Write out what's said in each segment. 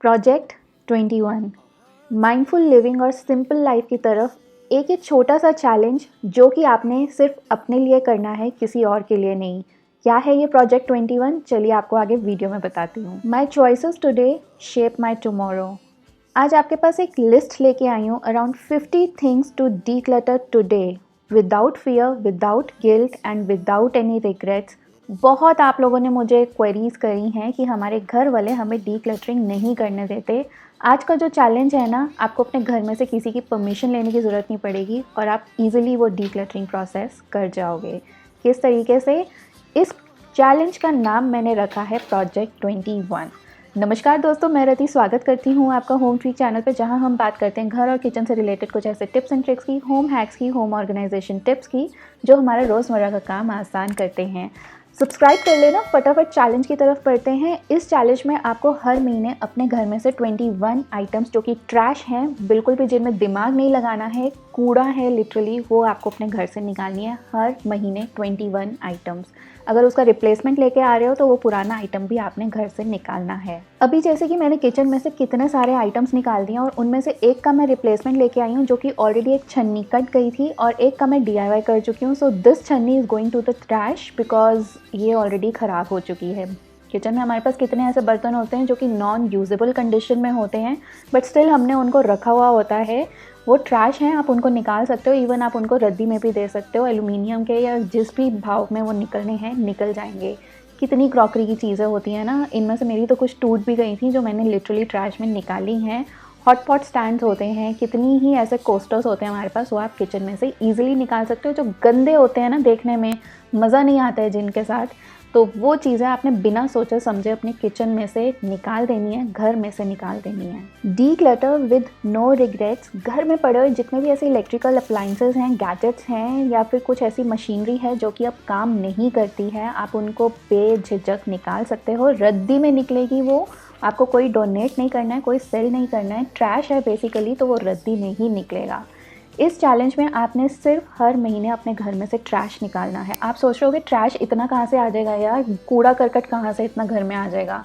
Project 21 mindful living और simple life की तरफ एक छोटा सा चैलेंज जो कि आपने सिर्फ अपने लिए करना है, किसी और के लिए नहीं। क्या है ये प्रोजेक्ट 21? चलिए आपको आगे वीडियो में बताती हूँ। My choices today shape my tomorrow. आज आपके पास एक लिस्ट लेके आई हूँ, around 50 things to declutter today without fear, without guilt and without any regrets. बहुत आप लोगों ने मुझे क्वेरीज करी हैं कि हमारे घर वाले हमें डीक्लटरिंग नहीं करने देते। आज का जो चैलेंज है ना, आपको अपने घर में से किसी की परमिशन लेने की ज़रूरत नहीं पड़ेगी और आप इजीली वो डीक्लटरिंग प्रोसेस कर जाओगे। किस तरीके से? इस चैलेंज का नाम मैंने रखा है प्रोजेक्ट 21। नमस्कार दोस्तों, मैं रति स्वागत करती हूँ आपका होम ट्रिक चैनल पे, जहाँ हम बात करते हैं घर और किचन से रिलेटेड कुछ ऐसे टिप्स एंड ट्रिक्स की, होम हैक्स की, होम ऑर्गेनाइजेशन टिप्स की, जो हमारा रोज़मर्रा का काम आसान करते हैं। सब्सक्राइब कर लेना। फटाफट चैलेंज की तरफ बढ़ते हैं। इस चैलेंज में आपको हर महीने अपने घर में से 21 आइटम्स जो कि ट्रैश हैं, बिल्कुल भी जिनमें दिमाग नहीं लगाना है, कूड़ा है लिटरली, वो आपको अपने घर से निकालनी है। हर महीने 21 आइटम्स। अगर उसका रिप्लेसमेंट लेके आ रहे हो तो वो पुराना आइटम भी आपने घर से निकालना है। अभी जैसे कि मैंने किचन में से कितने सारे आइटम्स निकाल दिए और उनमें से एक का मैं रिप्लेसमेंट लेके आई हूँ, जो कि ऑलरेडी एक छन्नी कट गई थी, और एक का मैं DIY कर चुकी हूँ। सो दिस छन्नी is going to the trash because ये ऑलरेडी ख़राब हो चुकी है। किचन में हमारे पास कितने ऐसे बर्तन होते हैं जो कि नॉन यूजेबल कंडीशन में होते हैं, बट स्टिल हमने उनको रखा हुआ होता है। वो ट्रैश हैं, आप उनको निकाल सकते हो। इवन आप उनको रद्दी में भी दे सकते हो, एल्युमिनियम के या जिस भी भाव में वो निकलने हैं निकल जाएंगे। कितनी क्रॉकरी की चीज़ें होती हैं ना, इनमें से मेरी तो कुछ टूट भी गई थी जो मैंने लिटरली ट्रैश में निकाली हैं। हॉट पॉट स्टैंड्स होते हैं, कितनी ही ऐसे कोस्टर्स होते हैं हमारे पास, वो आप किचन में से ईजिली निकाल सकते हो। जो गंदे होते हैं ना, देखने में मज़ा नहीं आता है जिनके साथ, तो वो चीज़ें आपने बिना सोचे समझे अपने किचन में से निकाल देनी है, घर में से निकाल देनी है। Declutter with no regrets. घर में पड़े हुए जितने भी ऐसे इलेक्ट्रिकल अप्लाइंसेस हैं, गैजेट्स हैं, या फिर कुछ ऐसी मशीनरी है जो कि अब काम नहीं करती है, आप उनको बेझिझक निकाल सकते हो। रद्दी में निकलेगी वो, आपको कोई डोनेट नहीं करना है, कोई सेल नहीं करना है। ट्रैश है बेसिकली, तो वो रद्दी में ही निकलेगा। इस चैलेंज में आपने सिर्फ हर महीने अपने घर में से ट्रैश निकालना है। आप सोच रहे होगे ट्रैश इतना कहाँ से आ जाएगा यार, कूड़ा करकट कहाँ से इतना घर में आ जाएगा।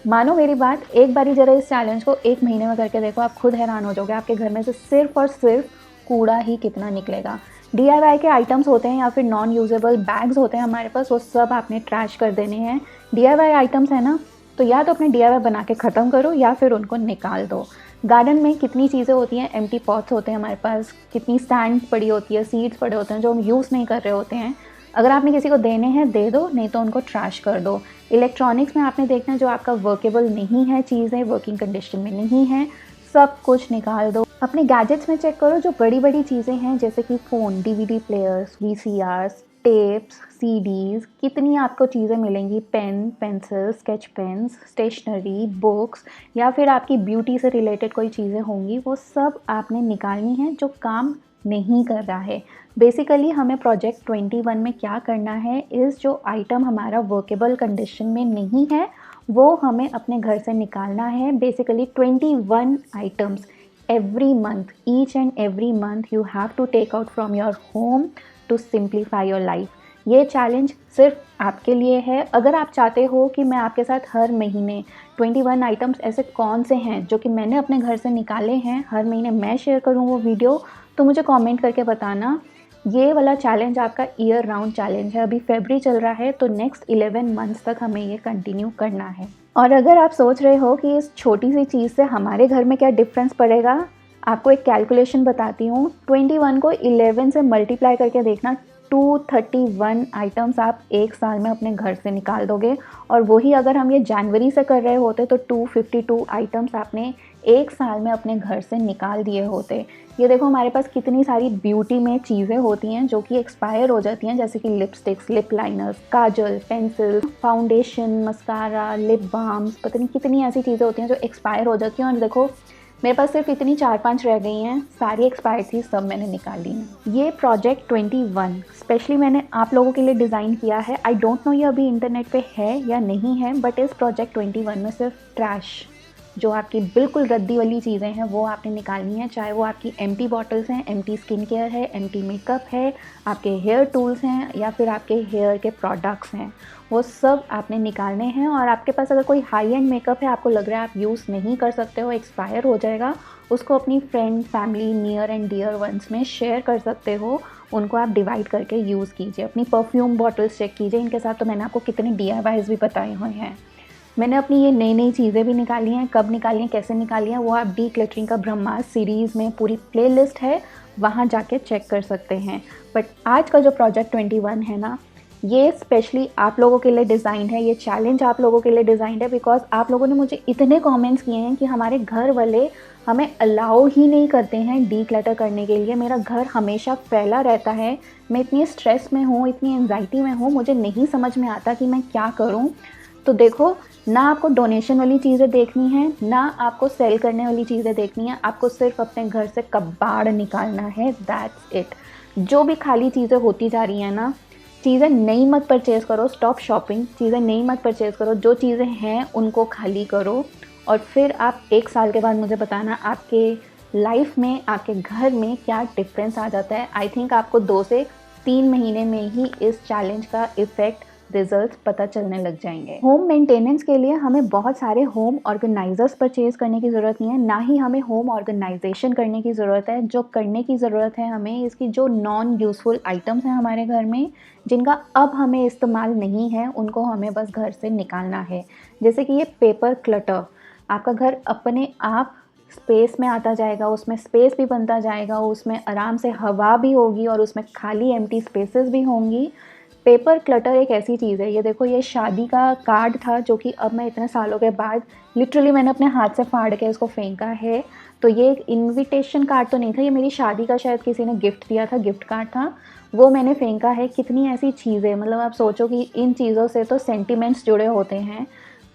मानो मेरी बात, एक बारी जरा इस चैलेंज को एक महीने में करके देखो, आप खुद हैरान हो जाओगे आपके घर में से सिर्फ और सिर्फ कूड़ा ही कितना निकलेगा। DIY के आइटम्स होते हैं या फिर नॉन यूजेबल बैग्स होते हैं हमारे पास, वो सब आपने ट्रैश कर देने हैं। DIY आइटम्स है ना, तो या तो अपने DIY बना के ख़त्म करो या फिर उनको निकाल दो। गार्डन में कितनी चीज़ें होती हैं, एम्प्टी पॉट्स होते हैं हमारे पास, कितनी स्टैंड पड़ी होती है, सीड्स पड़े होते हैं जो हम यूज़ नहीं कर रहे होते हैं। अगर आपने किसी को देने हैं दे दो, नहीं तो उनको ट्रैश कर दो। इलेक्ट्रॉनिक्स में आपने देखना है जो आपका वर्केबल नहीं है, चीज़ें वर्किंग कंडीशन में नहीं है, सब कुछ निकाल दो। अपने गैजेट्स में चेक करो, जो बड़ी बड़ी चीज़ें हैं जैसे कि phone, DVD players, VCRs, tapes, CDs, कितनी आपको चीज़ें मिलेंगी, pen, pencil, sketch pens, stationery, books, या फिर आपकी ब्यूटी से रिलेटेड कोई चीज़ें होंगी, वो सब आपने निकालनी है जो काम नहीं कर रहा है। बेसिकली हमें प्रोजेक्ट 21 में क्या करना है, इस जो आइटम हमारा वर्केबल कंडीशन में नहीं है वो हमें अपने घर से निकालना है। Basically 21 items every month, each and every month you have to take out from your home to simplify your life। ये चैलेंज सिर्फ आपके लिए है। अगर आप चाहते हो कि मैं आपके साथ हर महीने 21 आइटम्स ऐसे कौन से हैं जो कि मैंने अपने घर से निकाले हैं, हर महीने मैं शेयर करूँ वो वीडियो, तो मुझे कमेंट करके बताना। ये वाला चैलेंज आपका ईयर राउंड चैलेंज है। अभी फरवरी चल रहा है, तो नेक्स्ट 11 मंथ्स तक हमें ये कंटिन्यू करना है। और अगर आप सोच रहे हो कि इस छोटी सी चीज़ से हमारे घर में क्या डिफरेंस पड़ेगा, आपको एक कैलकुलेशन बताती हूँ। 21 को 11 से मल्टीप्लाई करके देखना, 231 आइटम्स आप एक साल में अपने घर से निकाल दोगे। और वही अगर हम ये जनवरी से कर रहे होते तो 252 आइटम्स आपने एक साल में अपने घर से निकाल दिए होते। ये देखो हमारे पास कितनी सारी ब्यूटी में चीज़ें होती हैं जो कि एक्सपायर हो जाती हैं, जैसे कि lipsticks, lip liners, kajal, pencil, foundation, mascara, lip balms, पता नहीं कितनी ऐसी चीज़ें होती हैं जो एक्सपायर हो जाती हैं। और देखो मेरे पास सिर्फ इतनी 4-5 रह गई हैं, सारी एक्सपायर थी, सब मैंने निकाली हैं। ये प्रोजेक्ट 21 स्पेशली मैंने आप लोगों के लिए डिज़ाइन किया है। आई डोंट नो ये अभी इंटरनेट पे है या नहीं है, बट इस प्रोजेक्ट 21 में सिर्फ ट्रैश, जो आपकी बिल्कुल रद्दी वाली चीज़ें हैं वो आपने निकालनी है, चाहे वो आपकी एम्प्टी बॉटल्स हैं, एम्प्टी स्किन केयर है, एम्प्टी मेकअप है, आपके हेयर टूल्स हैं या फिर आपके हेयर के प्रोडक्ट्स हैं, वो सब आपने निकालने हैं। और आपके पास अगर कोई हाई एंड मेकअप है, आपको लग रहा है आप यूज़ नहीं कर सकते हो, एक्सपायर हो जाएगा, उसको अपनी friend, family, near and dear ones में शेयर कर सकते हो। उनको आप डिवाइड करके यूज़ कीजिए। अपनी परफ्यूम बॉटल्स चेक कीजिए, इनके साथ तो मैंने आपको कितने DIYs भी बताए हुए हैं। मैंने अपनी ये नई-नई चीज़ें भी निकाली हैं, कब निकाली हैं, कैसे निकाली हैं, वो आप डीक्लटरिंग का ब्रह्मास्त्र सीरीज़ में पूरी प्लेलिस्ट है, वहाँ जाके चेक कर सकते हैं। बट आज का जो प्रोजेक्ट 21 है ना, ये स्पेशली आप लोगों के लिए डिज़ाइंड है, ये चैलेंज आप लोगों के लिए डिज़ाइंड है, बिकॉज़ आप लोगों ने मुझे इतने कमेंट्स किए हैं कि हमारे घर वाले हमें अलाउ ही नहीं करते हैं डीक्लटर करने के लिए। मेरा घर हमेशा फैला रहता है, मैं इतनी स्ट्रेस में हूँ, इतनी एंग्जाइटी में हूँ, मुझे नहीं समझ में आता कि मैं क्या करूँ। तो देखो, ना आपको डोनेशन वाली चीज़ें देखनी है, ना आपको सेल करने वाली चीज़ें देखनी है, आपको सिर्फ अपने घर से कबाड़ निकालना है, दैट्स इट। जो भी खाली चीज़ें होती जा रही हैं ना, चीज़ें नई मत परचेज़ करो, स्टॉप शॉपिंग, चीज़ें नई मत परचेज़ करो, जो चीज़ें हैं उनको खाली करो और फिर आप 1 साल के बाद मुझे बताना आपके लाइफ में, आपके घर में क्या डिफरेंस आ जाता है। आई थिंक आपको 2 से 3 महीने में ही इस चैलेंज का इफ़ेक्ट, रिजल्ट्स पता चलने लग जाएंगे। होम मेंटेनेंस के लिए हमें बहुत सारे होम ऑर्गेनाइजर्स परचेज़ करने की ज़रूरत नहीं है, ना ही हमें होम ऑर्गेनाइजेशन करने की ज़रूरत है। जो करने की ज़रूरत है हमें, इसकी जो नॉन यूज़फुल आइटम्स हैं हमारे घर में, जिनका अब हमें इस्तेमाल नहीं है, उनको हमें बस घर से निकालना है। जैसे कि ये पेपर क्लटर, आपका घर अपने आप स्पेस में आता जाएगा, उसमें स्पेस भी बनता जाएगा, उसमें आराम से हवा भी होगी और उसमें खाली एम्प्टी स्पेसेस भी होंगी। पेपर क्लटर एक ऐसी चीज़ है, ये देखो, ये शादी का कार्ड था जो कि अब मैं इतने सालों के बाद लिटरली मैंने अपने हाथ से फाड़ के इसको फेंका है। तो ये एक इनविटेशन कार्ड तो नहीं था, ये मेरी शादी का शायद किसी ने गिफ्ट दिया था, गिफ्ट कार्ड था, वो मैंने फेंका है। कितनी ऐसी चीज़ें, मतलब आप सोचो कि इन चीज़ों से तो सेंटिमेंट्स जुड़े होते हैं।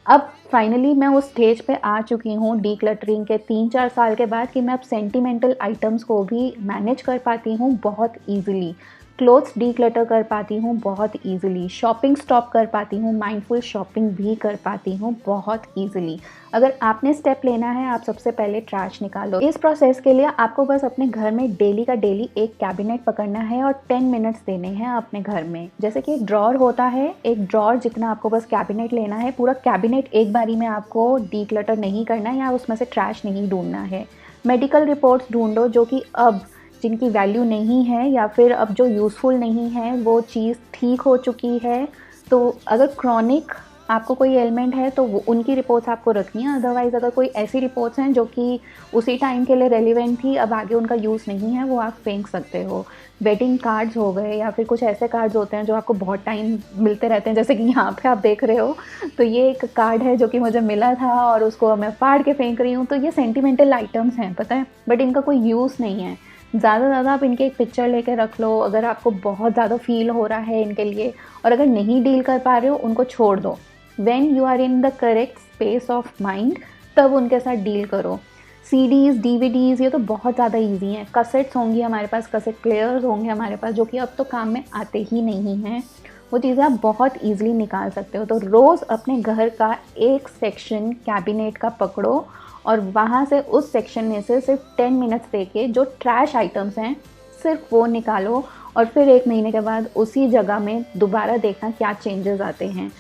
अब फाइनली मैं उस स्टेज पे आ चुकी हूँ डीक्लटरिंग के 3-4 साल के बाद कि मैं अब सेंटिमेंटल आइटम्स को भी मैनेज कर पाती हूँ बहुत ईज़िली। क्लोथ्स डीक्लटर कर पाती हूँ बहुत ईज़िली, शॉपिंग स्टॉप कर पाती हूँ, माइंडफुल शॉपिंग भी कर पाती हूँ बहुत ईज़िली। अगर आपने स्टेप लेना है, आप सबसे पहले ट्रैश निकालो। इस प्रोसेस के लिए आपको बस अपने घर में डेली का डेली एक कैबिनेट पकड़ना है और 10 मिनट्स देने हैं अपने घर में। जैसे कि एक ड्रॉर होता है, एक ड्रॉर जितना आपको बस कैबिनेट लेना है, पूरा कैबिनेट एक बारी में आपको डीक्लटर नहीं करना या उसमें से ट्रैश नहीं ढूंढना है। मेडिकल रिपोर्ट्स ढूंढो जो कि अब जिनकी वैल्यू नहीं है या फिर अब जो यूज़फुल नहीं है, वो चीज़ ठीक हो चुकी है। तो अगर क्रॉनिक आपको कोई एलिमेंट है तो वो उनकी रिपोर्ट्स आपको रखनी है। अदरवाइज़ अगर कोई ऐसी रिपोर्ट्स हैं जो कि उसी टाइम के लिए रेलिवेंट थी, अब आगे उनका यूज़ नहीं है, वो आप फेंक सकते हो। वेडिंग कार्ड्स हो गए या फिर कुछ ऐसे कार्ड्स होते हैं जो आपको बहुत टाइम मिलते रहते हैं, जैसे कि यहाँ पे आप देख रहे हो। तो ये एक कार्ड है जो कि मुझे मिला था और उसको मैं फाड़ के फेंक रही हूँ। तो ये सेंटिमेंटल आइटम्स हैं, पता है, बट इनका कोई यूज़ नहीं है। ज़्यादा से ज़्यादा आप इनकी एक पिक्चर लेके रख लो अगर आपको बहुत ज़्यादा फ़ील हो रहा है इनके लिए, और अगर नहीं डील कर पा रहे हो उनको छोड़ दो। When you are in the correct space of mind, तब उनके साथ डील करो। सीडीज़, डीवीडीज़, ये तो बहुत ज़्यादा ईजी हैं। कैसेट्स होंगी हमारे पास, कैसेट प्लेयर्स होंगे हमारे पास, जो कि अब तो काम में आते ही नहीं हैं। वो चीज़ें आप बहुत ईज़िली निकाल सकते हो। तो रोज़ अपने घर का एक सेक्शन कैबिनेट का पकड़ो और वहाँ से, उस सेक्शन में से सिर्फ 10 मिनट्स देके जो ट्रैश आइटम्स हैं सिर्फ वो निकालो और फिर 1 महीने के बाद उसी जगह में दोबारा देखना क्या चेंजेस आते हैं।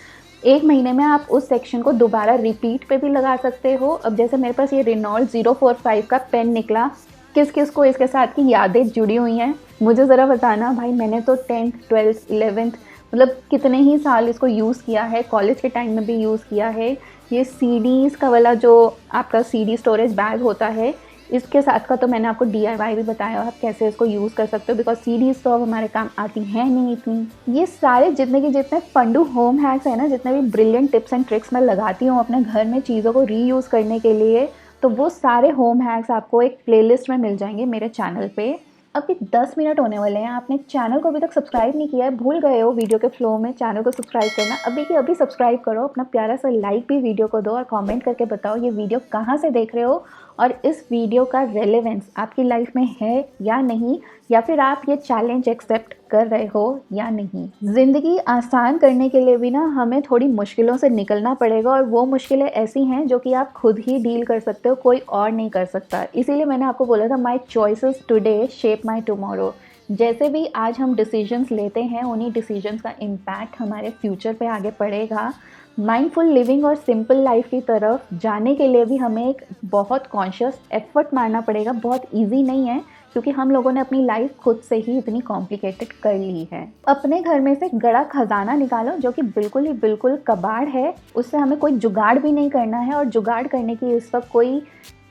1 महीने में आप उस सेक्शन को दोबारा रिपीट पे भी लगा सकते हो। अब जैसे मेरे पास ये रेनॉल्ट 045 का पेन निकला, किस किस को इसके साथ की यादें जुड़ी हुई हैं मुझे ज़रा बताना भाई। मैंने तो 10th, 12th, 11th, मतलब कितने ही साल इसको यूज़ किया है, कॉलेज के टाइम में भी यूज़ किया है। ये सीडीज़ का वाला जो आपका सीडी स्टोरेज बैग होता है, इसके साथ का तो मैंने आपको DIY भी बताया आप कैसे इसको यूज़ कर सकते हो, बिकॉज सीडीज़ तो अब हमारे काम आती हैं नहीं इतनी। ये सारे जितने फंडू होम हैक्स हैं ना, जितने भी ब्रिलियंट टिप्स एंड ट्रिक्स मैं लगाती हूँ अपने घर में चीज़ों को रीयूज़ करने के लिए, तो वो सारे होम हैक्स आपको एक प्लेलिस्ट में मिल जाएंगे मेरे चैनल पे। अभी 10 मिनट होने वाले हैं, आपने चैनल को अभी तक सब्सक्राइब नहीं किया है, भूल गए हो वीडियो के फ्लो में चैनल को सब्सक्राइब करना, अभी के अभी सब्सक्राइब करो, अपना प्यारा सा लाइक भी वीडियो को दो और कमेंट करके बताओ ये वीडियो कहाँ से देख रहे हो और इस वीडियो का रेलेवेंस आपकी लाइफ में है या नहीं, या फिर आप ये चैलेंज एक्सेप्ट कर रहे हो या नहीं। ज़िंदगी आसान करने के लिए भी ना हमें थोड़ी मुश्किलों से निकलना पड़ेगा, और वो मुश्किलें ऐसी हैं जो कि आप खुद ही डील कर सकते हो, कोई और नहीं कर सकता। इसीलिए मैंने आपको बोला था माई choices today shape my tomorrow. जैसे भी आज हम डिसीजंस लेते हैं, उन्हीं डिसीजंस का इम्पैक्ट हमारे फ्यूचर पे आगे पड़ेगा। माइंडफुल लिविंग और सिंपल लाइफ की तरफ जाने के लिए भी हमें एक बहुत कॉन्शियस एफर्ट मारना पड़ेगा। बहुत इजी नहीं है, क्योंकि हम लोगों ने अपनी लाइफ खुद से ही इतनी कॉम्प्लिकेटेड कर ली है। अपने घर में से गड़ा खजाना निकालो, जो कि बिल्कुल ही बिल्कुल कबाड़ है। उससे हमें कोई जुगाड़ भी नहीं करना है, और जुगाड़ करने की इस वक्त कोई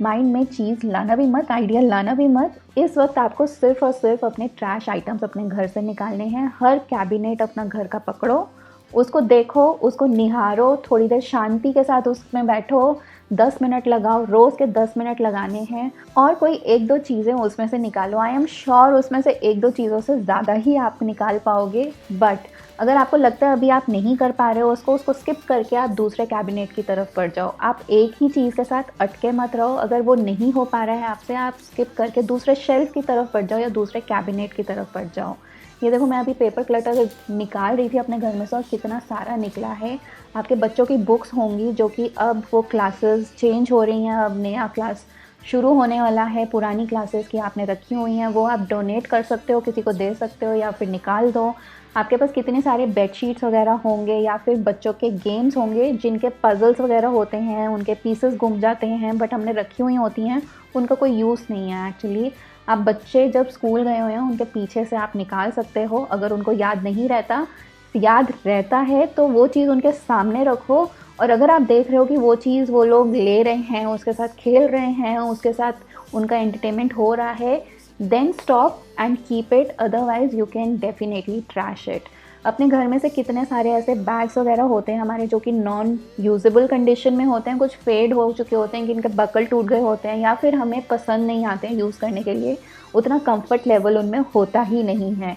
माइंड में चीज़ लाना भी मत, आइडिया लाना भी मत। इस वक्त आपको सिर्फ और सिर्फ अपने ट्रैश आइटम्स अपने घर से निकालने हैं। हर कैबिनेट अपना घर का पकड़ो, उसको देखो, उसको निहारो, थोड़ी देर शांति के साथ उसमें बैठो, 10 मिनट लगाओ, रोज़ के 10 मिनट लगाने हैं, और कोई 1-2 चीज़ें उसमें से निकालो। आई एम श्योर उसमें से 1-2 चीज़ों से ज़्यादा ही आप निकाल पाओगे। बट अगर आपको लगता है अभी आप नहीं कर पा रहे हो उसको स्किप करके आप दूसरे कैबिनेट की तरफ बढ़ जाओ। आप एक ही चीज़ के साथ अटके मत रहो। अगर वो नहीं हो पा रहा है आपसे, आप स्किप करके दूसरे शेल्फ की तरफ बढ़ जाओ या दूसरे कैबिनेट की तरफ बढ़ जाओ। ये देखो, मैं अभी पेपर क्लटर निकाल रही थी अपने घर में से, और कितना सारा निकला है। आपके बच्चों की बुक्स होंगी जो कि अब वो क्लासेस चेंज हो रही हैं, अब नया क्लास शुरू होने वाला है। पुरानी क्लासेस की आपने रखी हुई हैं, वो आप डोनेट कर सकते हो, किसी को दे सकते हो, या फिर निकाल दो। आपके पास कितने सारे बेडशीट्स वगैरह होंगे, या फिर बच्चों के गेम्स होंगे जिनके पजल्स वगैरह होते हैं, उनके पीसेस गुम जाते हैं बट हमने रखी हुई होती हैं, उनका कोई यूज़ नहीं है एक्चुअली। आप बच्चे जब स्कूल गए हुए हैं उनके पीछे से आप निकाल सकते हो। अगर उनको याद नहीं रहता, याद रहता है तो वो चीज़ उनके सामने रखो। और अगर आप देख रहे हो कि वो चीज़ वो लोग ले रहे हैं, उसके साथ खेल रहे हैं, उसके साथ उनका एंटरटेनमेंट हो रहा है, then stop and keep it, otherwise you can definitely trash it. अपने घर में से कितने सारे ऐसे बैग्स वगैरह होते हैं हमारे जो कि नॉन यूजेबल कंडीशन में होते हैं, कुछ फेड हो चुके होते हैं, कि इनके बकल टूट गए होते हैं, या फिर हमें पसंद नहीं आते हैं यूज़ करने के लिए, उतना कंफर्ट लेवल उनमें होता ही नहीं है।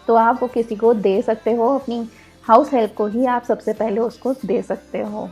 तो आप वो किसी को दे सकते हो, अपनी हाउस हेल्प को ही आप सबसे पहले उसको दे सकते हो।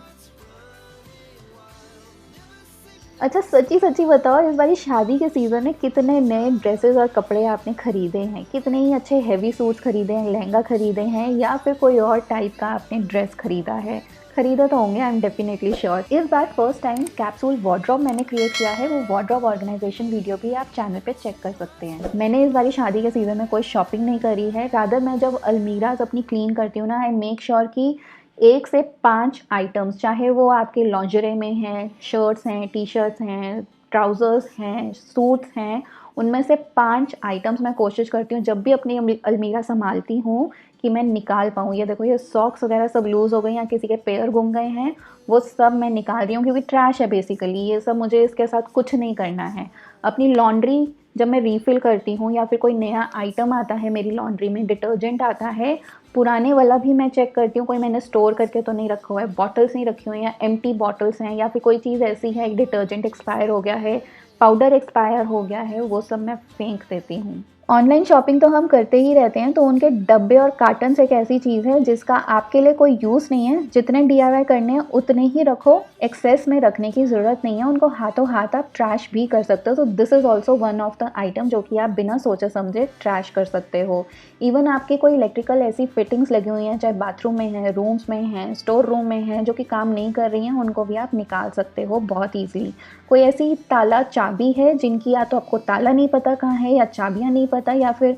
अच्छा, सच्ची सच्ची बताओ, इस बारी शादी के सीज़न में कितने नए ड्रेसेस और कपड़े आपने ख़रीदे हैं? कितने ही अच्छे हेवी सूट्स ख़रीदे हैं, लहंगा ख़रीदे हैं, या फिर कोई और टाइप का आपने ड्रेस ख़रीदा है? ख़रीदा तो होंगे, आई एम डेफिनेटली श्योर। इस बार फर्स्ट टाइम कैप्सूल वार्डरोब मैंने क्रिएट किया है, वो वार्डरोब ऑर्गेनाइजेशन वीडियो भी आप चैनल पे चेक कर सकते हैं। मैंने इस बारी शादी के सीज़न में कोई शॉपिंग नहीं करी है, रादर मैं जब अलमीराज अपनी क्लीन करती हूँ ना, आई मेक श्योर कि 1 से 5 आइटम्स, चाहे वो आपके लॉन्जरे में हैं, शर्ट्स हैं, टी-शर्ट्स हैं, ट्राउज़र्स हैं, सूट्स हैं, उनमें से 5 आइटम्स मैं कोशिश करती हूँ जब भी अपनी अलमीरा संभालती हूँ कि मैं निकाल पाऊँ। ये देखो, ये सॉक्स वगैरह सब लूज़ हो गए या किसी के पेयर गुम गए हैं, वो सब मैं निकाल रही हूँ क्योंकि ट्रैश है बेसिकली। ये सब मुझे इसके साथ कुछ नहीं करना है। अपनी लॉन्ड्री जब मैं रीफ़िल करती हूँ या फिर कोई नया आइटम आता है मेरी लॉन्ड्री में, डिटर्जेंट आता है, पुराने वाला भी मैं चेक करती हूँ कोई मैंने स्टोर करके तो नहीं रखा हुआ है, बॉटल्स नहीं रखी हुई हैं, एम्प्टी बॉटल्स हैं, या फिर कोई चीज़ ऐसी है, एक डिटर्जेंट एक्सपायर हो गया है, पाउडर एक्सपायर हो गया है, वो सब मैं फेंक देती हूँ। ऑनलाइन शॉपिंग तो हम करते ही रहते हैं, तो उनके डब्बे और कार्टन्स एक ऐसी चीज़ है जिसका आपके लिए कोई यूज़ नहीं है। जितने DIY करने हैं उतने ही रखो, एक्सेस में रखने की ज़रूरत नहीं है। उनको हाथों हाथ आप ट्रैश भी कर सकते हो। तो this is also one of the item जो कि आप बिना सोचे समझे ट्रैश कर सकते हो। इवन आपकी कोई इलेक्ट्रिकल ऐसी फिटिंग्स लगी हुई हैं, चाहे बाथरूम में हैं, रूम्स में हैं, स्टोर रूम में हैं, जो कि काम नहीं कर रही हैं, उनको भी आप निकाल सकते हो बहुत ईज़िली। कोई ऐसी ताला चाबी है जिनकी या तो आपको ताला नहीं पता कहाँ है, या चाबियाँ नहीं पता, या फिर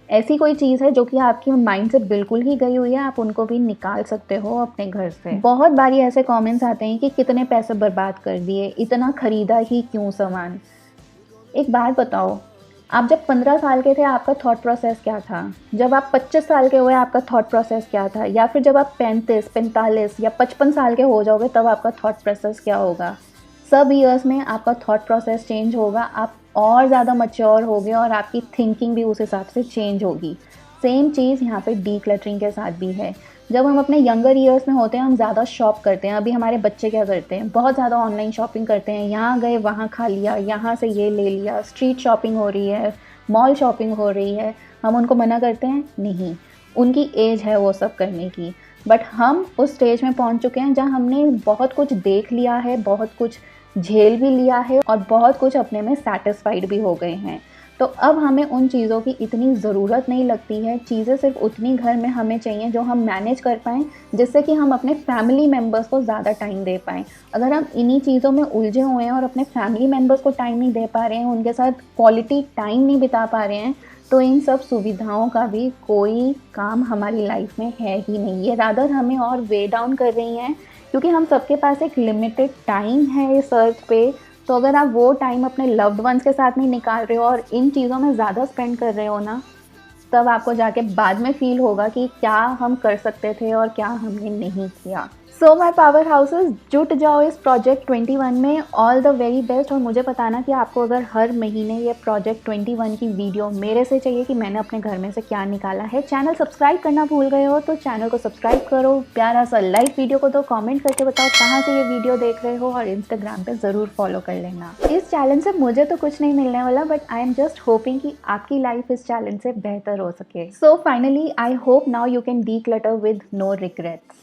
ऐसी कोई चीज़ है जो कि आपकी माइंड से बिल्कुल ही गई हुई है, आप उनको भी निकाल सकते हो अपने घर से। बहुत बारी ऐसे कमेंट्स आते हैं कि कितने पैसे बर्बाद कर दिए, इतना ख़रीदा ही क्यों सामान। एक बात बताओ, आप जब 15 साल के थे आपका थॉट प्रोसेस क्या था? जब आप 25 साल के हुए आपका थॉट प्रोसेस क्या था? या फिर जब आप 35, 45 या 55 साल के हो जाओगे तब आपका थॉट प्रोसेस क्या होगा? सब ईयर्स में आपका थॉट प्रोसेस चेंज होगा, आप और ज़्यादा मैच्योर होगे और आपकी थिंकिंग भी उस हिसाब से चेंज होगी। सेम चीज़ यहाँ पे डीक्लटरिंग के साथ भी है। जब हम अपने यंगर ईयर्स में होते हैं हम ज़्यादा शॉप करते हैं। अभी हमारे बच्चे क्या करते हैं, बहुत ज़्यादा ऑनलाइन शॉपिंग करते हैं, यहाँ गए वहाँ खा लिया, यहाँ से ये ले लिया, स्ट्रीट शॉपिंग हो रही है, मॉल शॉपिंग हो रही है। हम उनको मना करते हैं, नहीं, उनकी एज है वो सब करने की। बट हम उस स्टेज में पहुँच चुके हैं जहाँ हमने बहुत कुछ देख लिया है, बहुत कुछ झेल भी लिया है और बहुत कुछ अपने में सैटिस्फाइड भी हो गए हैं। तो अब हमें उन चीज़ों की इतनी ज़रूरत नहीं लगती है, चीज़ें सिर्फ उतनी घर में हमें चाहिए जो हम मैनेज कर पाएँ, जिससे कि हम अपने फैमिली मेम्बर्स को ज़्यादा टाइम दे पाएँ। अगर हम इन्हीं चीज़ों में उलझे हुए हैं और अपने फैमिली मेम्बर्स को टाइम नहीं दे पा रहे हैं, उनके साथ क्वालिटी टाइम नहीं बिता पा रहे हैं, तो इन सब सुविधाओं का भी कोई काम हमारी लाइफ में है ही नहीं। ये रादर हमें और वे डाउन कर रही हैं, क्योंकि हम सबके पास एक लिमिटेड टाइम है इस अर्थ पे। तो अगर आप वो टाइम अपने लव्ड वंस के साथ नहीं निकाल रहे हो और इन चीज़ों में ज़्यादा स्पेंड कर रहे हो ना, तब आपको जाके बाद में फ़ील होगा कि क्या हम कर सकते थे और क्या हमने नहीं किया। सो माय पावर हाउसेस, जुट जाओ इस प्रोजेक्ट 21 में। All the very best. और मुझे बताना कि आपको अगर हर महीने ये प्रोजेक्ट 21 की वीडियो मेरे से चाहिए कि मैंने अपने घर में से क्या निकाला है। चैनल सब्सक्राइब करना भूल गए हो तो चैनल को सब्सक्राइब करो, प्यारा सा लाइक वीडियो को दो, कमेंट करके बताओ कहाँ से ये वीडियो देख रहे हो, और इंस्टाग्राम पे ज़रूर फॉलो कर लेना। इस चैलेंज से मुझे तो कुछ नहीं मिलने वाला, but I am just hoping कि आपकी लाइफ इस चैलेंज से बेहतर हो सके। So finally I hope now you can declutter with no regrets.